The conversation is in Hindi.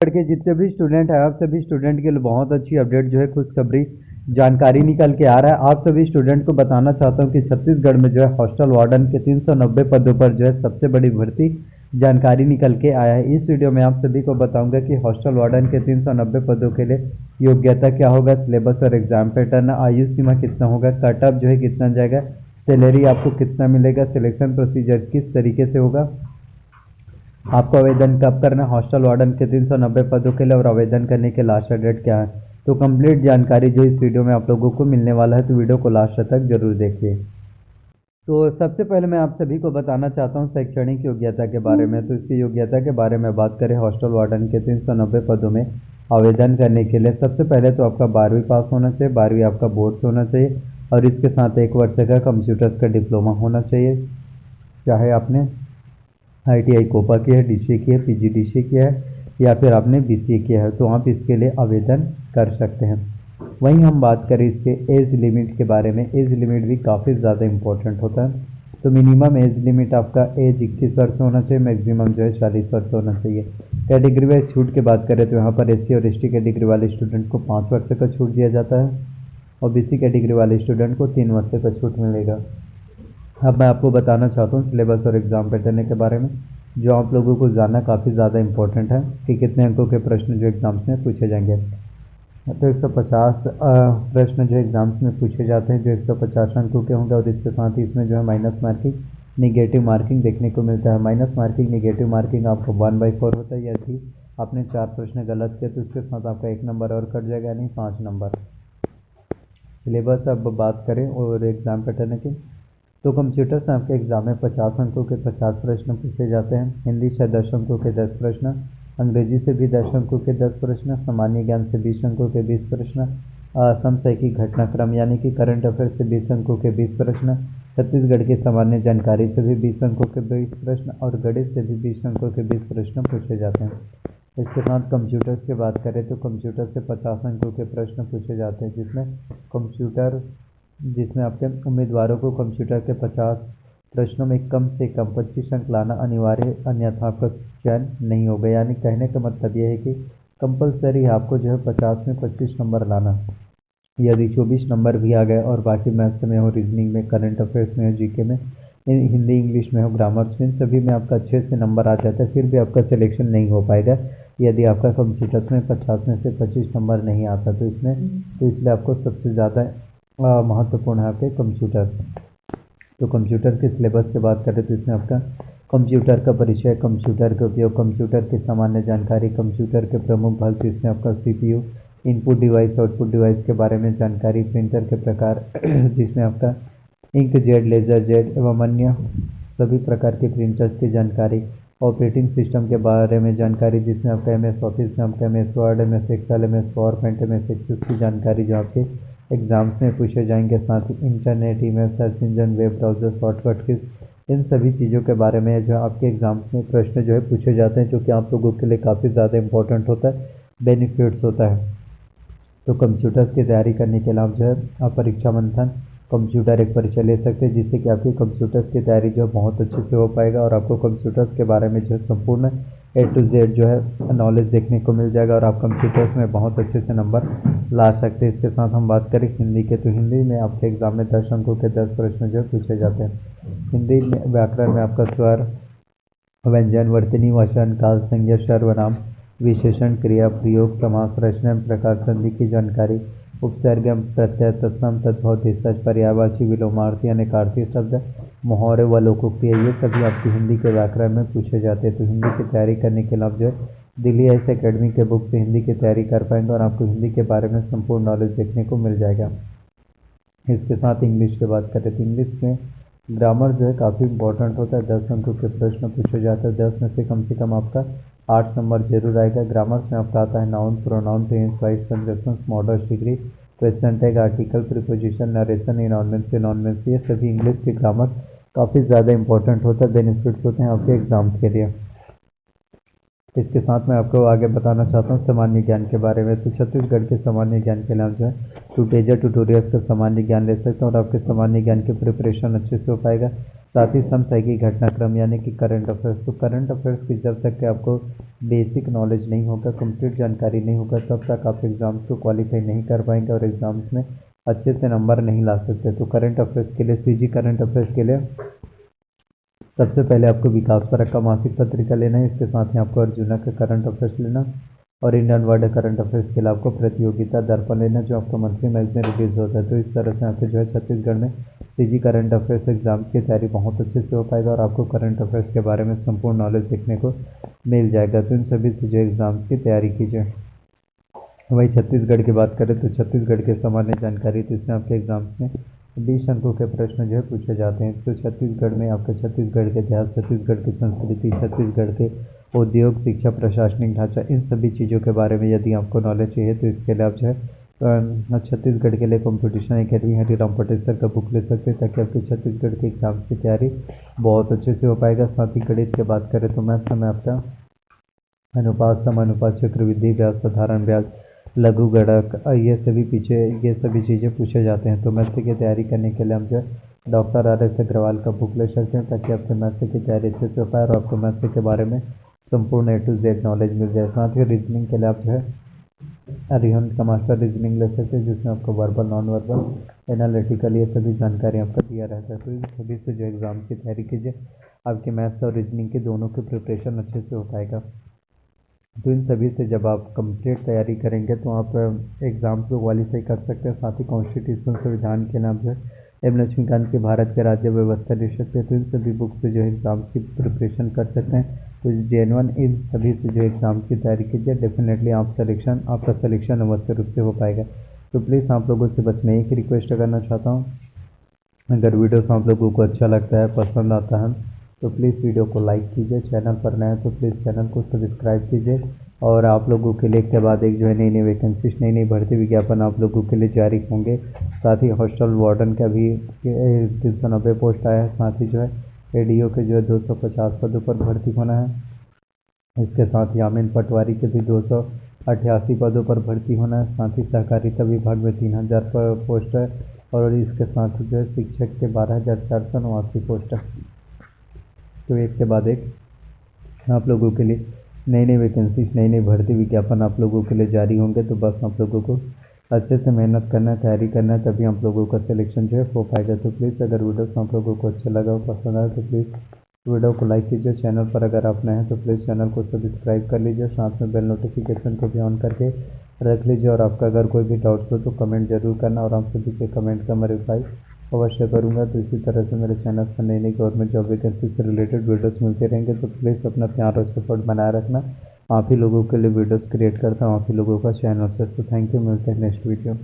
के जितने भी स्टूडेंट हैं, आप सभी स्टूडेंट के लिए बहुत अच्छी अपडेट जो है, खुशखबरी जानकारी निकल के आ रहा है। आप सभी स्टूडेंट को बताना चाहता हूं कि छत्तीसगढ़ में जो है हॉस्टल वार्डन के 390 पदों पर जो है सबसे बड़ी भर्ती जानकारी निकल के आया है। इस वीडियो में आप सभी को बताऊंगा कि हॉस्टल वार्डन के 390 पदों के लिए योग्यता क्या होगा, सिलेबस और एग्जाम पैटर्न, आयु सीमा कितना होगा, कट ऑफ जो है कितना जाएगा, सैलरी आपको कितना मिलेगा, सिलेक्शन प्रोसीजर किस तरीके से होगा, आपको आवेदन कब करना है हॉस्टल वार्डन के 390 पदों के लिए, और आवेदन करने के लास्ट डेट क्या है। तो कंप्लीट जानकारी जो इस वीडियो में आप लोगों को मिलने वाला है, तो वीडियो को लास्ट तक जरूर देखिए। तो सबसे पहले मैं आप सभी को बताना चाहता हूं शैक्षणिक योग्यता के बारे में। तो इसकी योग्यता के बारे में बात करें, हॉस्टल वार्डन के 390 पदों में आवेदन करने के लिए सबसे पहले तो आपका 12वीं पास होना चाहिए, 12वीं आपका बोर्ड से होना चाहिए, और इसके साथ 1 वर्ष का कंप्यूटर्स का डिप्लोमा होना चाहिए। चाहे आपने ITI कोपा की है, DCA की है, PGDCA किया है, या फिर आपने BCA किया है, तो आप इसके लिए आवेदन कर सकते हैं। वहीं हम बात करें इसके एज लिमिट के बारे में, एज लिमिट भी काफ़ी ज़्यादा इम्पोर्टेंट होता है। तो मिनिमम एज लिमिट आपका एज 21 वर्ष होना चाहिए, मैक्सिमम जो है 40 वर्ष होना चाहिए। कैटेगरी वाइज छूट की बात करें तो यहाँ पर SC और ST कैटेगरी वाले स्टूडेंट को 5 वर्ष का छूट दिया जाता है, और BC कैटेगरी वाले स्टूडेंट को 3 वर्ष का छूट मिलेगा। अब मैं आपको बताना चाहता हूँ सिलेबस और एग्ज़ाम पैटर्न के बारे में, जो आप लोगों को जानना काफ़ी ज़्यादा इंपॉर्टेंट है कि कितने अंकों के प्रश्न जो एग्ज़ाम्स में पूछे जाएंगे। तो 150 प्रश्न जो एग्ज़ाम्स में पूछे जाते हैं, जो 150 अंकों के होंगे, और इसके साथ ही इसमें जो है माइनस मार्किंग, निगेटिव मार्किंग देखने को मिलता है। माइनस मार्किंग, निगेटिव मार्किंग आपको 1/4 होता है। यदि आपने 4 प्रश्न गलत किए तो उसके साथ आपका 1 नंबर और कट जाएगा, यानी 5 नंबर। सिलेबस अब बात करें और एग्ज़ाम पैटर्न की, तो कंप्यूटर से आपके एग्ज़ाम में 50 अंकों के 50 प्रश्न पूछे जाते हैं। हिंदी से 10 अंकों के 10 प्रश्न, अंग्रेजी से भी 10 अंकों के 10 प्रश्न, सामान्य ज्ञान से 20 अंकों के 20 प्रश्न, समसामयिक घटनाक्रम यानी कि करंट अफेयर से 20 अंकों के 20 प्रश्न, छत्तीसगढ़ की सामान्य जानकारी से भी 20 अंकों के 20 प्रश्न, और गणित से भी 20 अंकों के 20 प्रश्न पूछे जाते हैं। इसके साथ कंप्यूटर्स की बात करें तो कंप्यूटर से 50 अंकों के प्रश्न पूछे जाते हैं, जिसमें आपके उम्मीदवारों को कंप्यूटर के 50 प्रश्नों में कम से कम 25 अंक लाना अनिवार्य है, अन्यथा आपका चयन नहीं होगा। यानी कहने का मतलब यह है कि कंपलसरी है आपको जो है 50 में 25 नंबर लाना। यदि 24 नंबर भी आ गए और बाकी मैथ्स में हो, रीजनिंग में, करंट अफेयर्स में हो, GK में, हिंदी इंग्लिश में हो, ग्रामर्स में, सभी में आपका अच्छे से नंबर आ जाता है, फिर भी आपका सिलेक्शन नहीं हो पाएगा यदि आपका कंप्यूटर में 50 में से 25 नंबर नहीं आता। तो इसलिए आपको सबसे ज़्यादा महत्वपूर्ण है आपके कंप्यूटर। तो कंप्यूटर के सिलेबस की बात करें तो इसमें आपका कंप्यूटर का परिचय, कंप्यूटर के उपयोग, कंप्यूटर की सामान्य जानकारी, कंप्यूटर के प्रमुख भाग, तो इसमें आपका CPU, input device, output device के बारे में जानकारी, प्रिंटर के प्रकार जिसमें आपका इंकजेट, लेजरजेट एवं अन्य सभी प्रकार के प्रिंटर्स की जानकारी, ऑपरेटिंग सिस्टम के बारे में जानकारी, जिसमें आपका MS ऑफिस में आपका MS Word, MS Excel, MS PowerPoint, MS Access की जानकारी जो आपके एग्ज़ाम्स में पूछे जाएंगे। साथ ही internet, email, search engine, web browser, shortcut keys, इन सभी चीज़ों के बारे में जो आपके एग्ज़ाम्स में प्रश्न जो है पूछे जाते हैं, जो कि आप लोगों के लिए काफ़ी ज़्यादा इंपॉर्टेंट होता है, बेनिफिट्स होता है। तो कंप्यूटर्स की तैयारी करने के लिए आप जो है आप परीक्षा मंथन कंप्यूटर एक परीक्षा ले सकते हैं, जिससे कि आपकी कंप्यूटर्स की तैयारी जो है बहुत अच्छे से हो पाएगा, और आपको कंप्यूटर्स के बारे में जो है संपूर्ण A to Z जो है नॉलेज देखने को मिल जाएगा, और आप कंप्यूटर्स में बहुत अच्छे से नंबर ला सकते हैं। इसके साथ हम बात करें हिंदी के, तो हिंदी में आपके एग्ज़ाम में 10 अंकों के 10 प्रश्न जो है पूछे जाते हैं। हिंदी में व्याकरण में आपका स्वर, व्यंजन, वर्तनी, वचन, काल, संज्ञा, सर्वनाम, विशेषण, क्रिया, प्रयोग, समास, रचना, प्रकार, संधि की जानकारी, उपसर्ग, प्रत्यय, तत्सम, तद्भव, देशज, पर्यायवाची, विलोमार्थी, अनेकार्थी शब्द, मुहावरे व लोकोक्ति, ये सभी आपकी हिंदी के व्याकरण में पूछे जाते हैं। तो हिंदी की तैयारी करने के लिए आप जो है दिल्ली IAS एकेडमी के बुक से हिंदी की तैयारी कर पाएंगे, और आपको हिंदी के बारे में संपूर्ण नॉलेज देखने को मिल जाएगा। इसके साथ इंग्लिश की बात करें तो इंग्लिश में ग्रामर जो है काफ़ी इंपॉर्टेंट होता है, 10 अंकों के प्रश्न पूछे जाते हैं, 10 में से कम आपका 8 नंबर जरूर आएगा। ग्रामर्स में आपका आता है noun, pronoun, tense, voice, conjunctions, modals, degree, question tag, article, preposition, narration, इनॉनमेंस, ये सभी इंग्लिश के ग्रामर काफ़ी ज़्यादा इंपॉर्टेंट होता है, बेनिफिट्स होते हैं आपके एग्ज़ाम्स के लिए। इसके साथ मैं आपको आगे बताना चाहता हूँ सामान्य ज्ञान के बारे में। तो छत्तीसगढ़ के सामान्य ज्ञान के नाम जो है टूटेजा ट्यूटोरियल्स का सामान्य ज्ञान ले सकते हैं, और आपके सामान्य ज्ञान की प्रिपरेशन अच्छे से हो पाएगा। साथ ही समसामयिक घटनाक्रम यानी कि करंट अफेयर्स। तो करंट अफेयर्स की जब तक कि आपको बेसिक नॉलेज नहीं होगा, कंप्लीट जानकारी नहीं होगा, तब तक आप एग्ज़ाम्स को क्वालिफाई नहीं कर पाएंगे और एग्ज़ाम्स में अच्छे से नंबर नहीं ला सकते। तो करंट अफेयर्स के लिए, सीजी करंट अफेयर्स के लिए सबसे पहले आपको विकास परक का मासिक पत्रिका लेना है। इसके साथ ही आपको अर्जुना का करंट अफेयर्स लेना और इंडियन वर्ल्ड करंट अफेयर्स के लिए आपको प्रतियोगिता दर्पण लेना, जो आपका मंथली मैगजीन रिलीज होता है। तो इस तरह से आपके जो है छत्तीसगढ़ में सीजी करंट अफेयर्स एग्जाम्स की तैयारी बहुत अच्छे से हो पाएगा और आपको करंट अफेयर्स के बारे में संपूर्ण नॉलेज देखने को मिल जाएगा। तो इन सभी से जो एग्ज़ाम्स की तैयारी कीजिए। वही छत्तीसगढ़ की बात करें तो छत्तीसगढ़ के सामान्य जानकारी, तो इससे आपके एग्जाम्स में 20 अंकों के प्रश्न जो है पूछे जाते हैं। तो छत्तीसगढ़ में आपके छत्तीसगढ़ के इतिहास, छत्तीसगढ़ की संस्कृति, छत्तीसगढ़ के उद्योग, शिक्षा, प्रशासनिक ढांचा, इन सभी चीज़ों के बारे में यदि आपको नॉलेज चाहिए तो इसके लिए आप जो है छत्तीसगढ़ के लिए competition academy Hariram Patel sir का बुक ले सकते हैं, ताकि आपके छत्तीसगढ़ के एग्जाम्स की तैयारी बहुत अच्छे से हो पाएगा। साथ ही गणित की बात करें तो मैथ में आपका अनुपात, समानुपात, चक्रवृद्धि ब्याज, साधारण ब्याज, लघु गणक, ये सभी चीज़ें पूछे जाते हैं। तो मैथ की तैयारी करने के लिए हम जो डॉक्टर RS अग्रवाल का बुक ले सकते हैं, ताकि आपके मैथ की तैयारी अच्छे से हो पाए और आपको मैथ के बारे में संपूर्ण A to Z नॉलेज मिल जाए। साथ ही रीजनिंग के लिए आप जो है अरिहंत का मास्टर रीजनिंग ले सकते हैं, जिसमें आपको वर्बल, नॉन वर्बल, एनालिटिकल, ये सभी जानकारी आपका दिया रहता है। तो इन सभी से जो एग्ज़ाम की तैयारी कीजिए, आपके मैथ्स और रीजनिंग के दोनों की प्रिपरेशन अच्छे से हो पाएगा। तो इन सभी से जब आप कंप्लीट तैयारी करेंगे तो आप एग्ज़ाम्स को क्वालिफाई कर सकते हैं। साथ ही कॉन्स्टिट्यूशन, संविधान के नाम से एम लक्ष्मीकांत के भारत के राज्य व्यवस्था ले सकते हैं। तो इन सभी बुक से जो है एग्ज़ाम्स की प्रिपरेशन कर सकते हैं। तो जेन्युइन इन सभी से जो एग्ज़ाम्स की तैयारी कीजिए, डेफिनेटली आपका सिलेक्शन अवश्य रूप से हो पाएगा। तो प्लीज़ आप लोगों से बस मैं एक रिक्वेस्ट करना चाहता हूँ, अगर वीडियोस आप लोगों को अच्छा लगता है, पसंद आता है, तो प्लीज़ वीडियो को लाइक कीजिए। चैनल पर नए हैं तो प्लीज़ चैनल को सब्सक्राइब कीजिए। और आप लोगों के लिए एक के बाद एक जो है नई नई वैकेंसीज, नई नई भर्ती विज्ञापन आप लोगों के लिए जारी होंगे। साथ ही हॉस्टल वार्डन का भी 390 पोस्ट आया है। साथ ही जो है ADO के जो है 250 पदों पर भर्ती होना है। इसके साथ ही आमीन पटवारी के भी 288 पदों पर भर्ती होना है। साथ ही सहकारिता विभाग में 3000 पोस्ट है और इसके साथ जो है शिक्षक के 12,489 पोस्ट है। तो एक के बाद एक आप लोगों के लिए नई नई वैकेंसीज, नई नई भर्ती विज्ञापन आप लोगों के लिए जारी होंगे। तो बस आप लोगों को अच्छे से मेहनत करना है, तैयारी करना है, तभी आप लोगों का सिलेक्शन जो है हो पाएगा। तो प्लीज़ अगर वीडियोस आप लोगों को अच्छा लगा, पसंद आए, तो प्लीज़ वीडियो को लाइक कीजिए। चैनल पर अगर आप नए हैं तो प्लीज़ चैनल को सब्सक्राइब कर लीजिए, साथ में बेल नोटिफिकेशन को भी ऑन करके रख लीजिए। और आपका अगर कोई भी डाउट्स हो तो कमेंट जरूर करना और आप सभी के कमेंट का मैं रिप्लाई अवश्य करूँगा। तो इसी तरह से मेरे चैनल पर नई नई गवर्नमेंट जॉब वैकेंसी से रिलेटेड वीडियोस मिलते रहेंगे। तो प्लीज़ अपना प्यार और सपोर्ट बनाए रखना। आप ही लोगों के लिए वीडियोस क्रिएट करता हूँ, आप ही लोगों का चैनल से। तो थैंक यू, मिलते हैं नेक्स्ट वीडियो में।